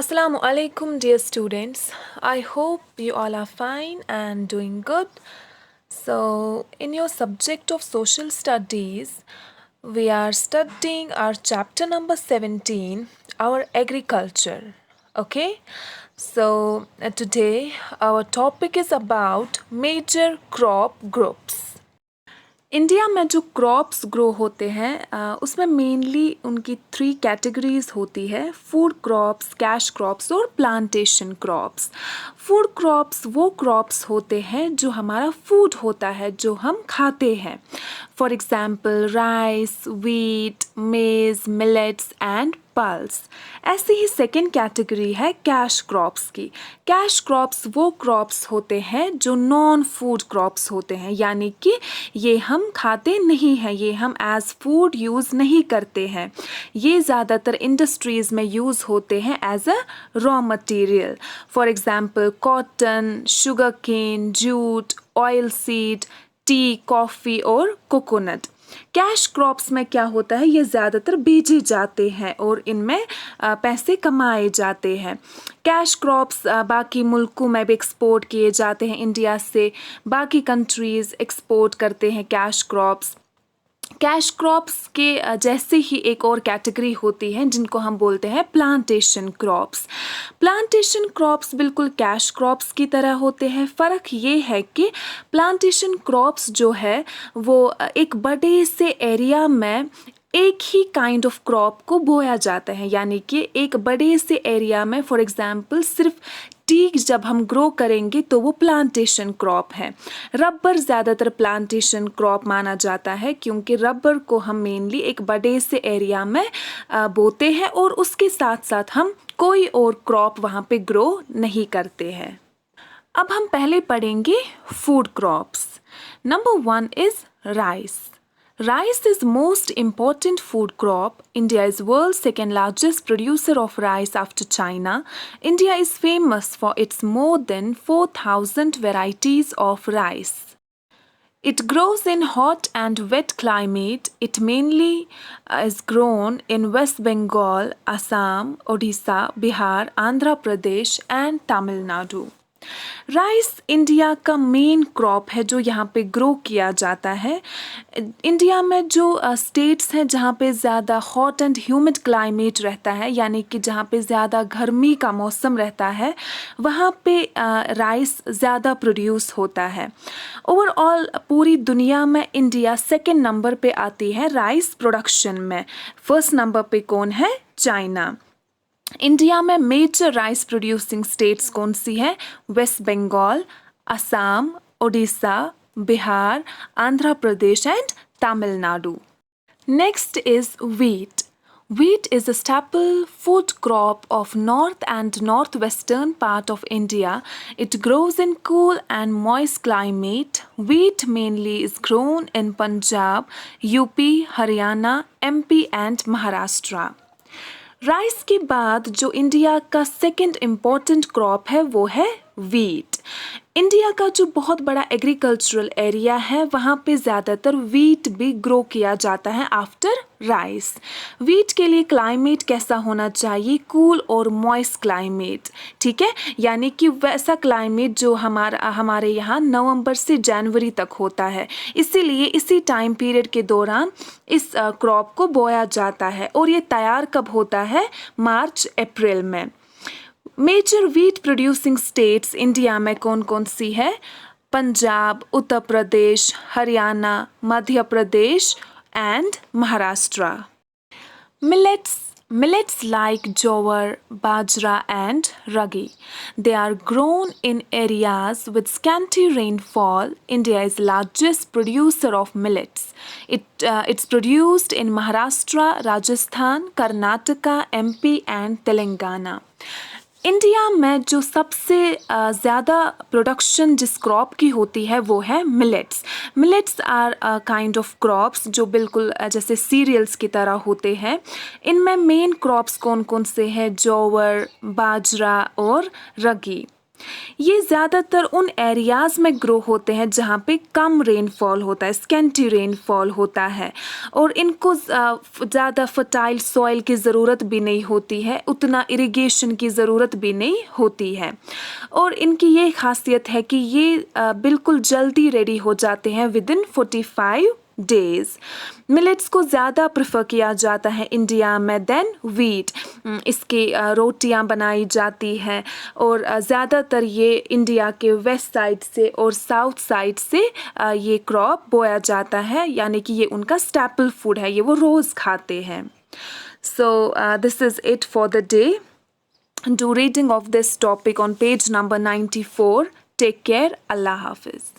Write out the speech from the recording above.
Assalamu alaikum, dear students. I hope you all are fine and doing good. So, in your subject of social studies, we are studying our chapter number 17, our agriculture. Okay, so today our topic is about major crop groups. India में जो crops grow होते हैं उसमें mainly उनकी 3 categories होती है: food crops, cash crops और plantation crops. Food crops वो क्रॉप्स होते हैं जो हमारा फूड होता है, जो हम खाते हैं। फॉर एग्जाम्पल राइस, वीट, मेज, मिलेट्स एंड पल्स। ऐसी ही सेकेंड कैटेगरी है कैश क्रॉप्स की। कैश क्रॉप्स वो क्रॉप्स होते हैं जो नॉन फूड क्रॉप्स होते हैं, यानी कि ये हम खाते नहीं हैं, ये हम एज फूड यूज़ नहीं करते हैं। ये ज़्यादातर इंडस्ट्रीज़ में यूज़ होते हैं as a raw material. For example cotton, sugar cane, jute, oil seed, tea, coffee और कोकोनट। कैश क्रॉप्स में क्या होता है, ये ज़्यादातर बेचे जाते हैं और इनमें पैसे कमाए जाते हैं। कैश क्रॉप्स बाकी मुल्कों में भी एक्सपोर्ट किए जाते हैं। इंडिया से बाकी कंट्रीज़ एक्सपोर्ट करते हैं कैश क्रॉप्स। कैश क्रॉप्स के जैसे ही एक और कैटेगरी होती है जिनको हम बोलते हैं प्लांटेशन क्रॉप्स। प्लांटेशन क्रॉप्स बिल्कुल कैश क्रॉप्स की तरह होते हैं। फ़र्क ये है कि प्लांटेशन क्रॉप्स जो है वो एक बड़े से एरिया में एक ही काइंड ऑफ क्रॉप को बोया जाता है, यानी कि एक बड़े से एरिया में फॉर एग्जांपल सिर्फ टी जब हम ग्रो करेंगे तो वो प्लांटेशन क्रॉप है। रबर ज़्यादातर प्लांटेशन क्रॉप माना जाता है क्योंकि रबर को हम मेनली एक बड़े से एरिया में बोते हैं और उसके साथ साथ हम कोई और क्रॉप वहाँ पे ग्रो नहीं करते हैं। अब हम पहले पढ़ेंगे food crops. Number 1 is rice. Rice is most important food crop. India is world's second largest producer of rice after China. India is famous for its more than 4,000 varieties of rice. It grows in hot and wet climate. It mainly is grown in West Bengal, Assam, Odisha, Bihar, Andhra Pradesh and Tamil Nadu. Rice India का main crop है जो यहाँ पे grow किया जाता है। India में जो स्टेट्स हैं जहाँ पे ज़्यादा हॉट एंड ह्यूमिड क्लाइमेट रहता है, यानी कि जहाँ पे ज़्यादा गर्मी का मौसम रहता है, वहाँ पे राइस ज़्यादा प्रोड्यूस होता है। ओवरऑल पूरी दुनिया में इंडिया सेकंड नंबर पे आती है राइस प्रोडक्शन में। फर्स्ट नंबर पे कौन है? चाइना। इंडिया में मेजर राइस प्रोड्यूसिंग स्टेट्स कौन सी हैं? West Bengal, Assam, Odisha, Bihar, Andhra Pradesh and Tamil Nadu. Next is wheat. Wheat is a staple food crop of north and northwestern part of India. It grows in cool and moist climate. Wheat mainly is grown in Punjab, UP, Haryana, MP and Maharashtra. Rice के बाद जो India का second important crop है वो है wheat. India का जो बहुत बड़ा एग्रीकल्चरल एरिया है वहाँ पे ज़्यादातर वीट भी ग्रो किया जाता है आफ्टर राइस। वीट के लिए क्लाइमेट कैसा होना चाहिए? कूल और मॉइस्ट क्लाइमेट, ठीक है, यानी कि वैसा क्लाइमेट जो हमारे यहाँ नवंबर से जनवरी तक होता है। इसीलिए इसी टाइम पीरियड के दौरान इस क्रॉप को बोया जाता है और ये तैयार कब होता है? मार्च अप्रैल में। Major wheat producing states India में कौन कौन सी है? Punjab, Uttar Pradesh, Haryana, Madhya Pradesh and Maharashtra. Millets like jowar, bajra and ragi. They are grown in areas with scanty rainfall. India is largest producer of millets. It's produced in Maharashtra, Rajasthan, Karnataka, MP and Telangana. India में जो सबसे ज़्यादा production जिस crop की होती है वो है millets. Millets are kind of crops जो बिल्कुल जैसे सीरियल्स की तरह होते हैं। इनमें मेन क्रॉप्स कौन कौन से हैं? जोवर, बाजरा और रगी। ये ज़्यादातर उन एरियाज़ में ग्रो होते हैं जहाँ पे कम रेनफॉल होता है, स्कैंटी रेनफॉल होता है, और इनको ज़्यादा फर्टाइल सॉइल की ज़रूरत भी नहीं होती है, उतना इरिगेशन की ज़रूरत भी नहीं होती है। और इनकी ये खासियत है कि ये बिल्कुल जल्दी रेडी हो जाते हैं विदिन 45 डेज़। मिलेट्स को ज़्यादा प्रेफर किया जाता है इंडिया में देन वीट। इसकी रोटियां बनाई जाती हैं, और ज़्यादातर ये इंडिया के वेस्ट साइड से और साउथ साइड से ये क्रॉप बोया जाता है, यानी कि ये उनका स्टैपल फूड है, ये वो रोज़ खाते हैं। So this is it for the day. Do reading of this topic on page number 94. Take care. Allah Hafiz.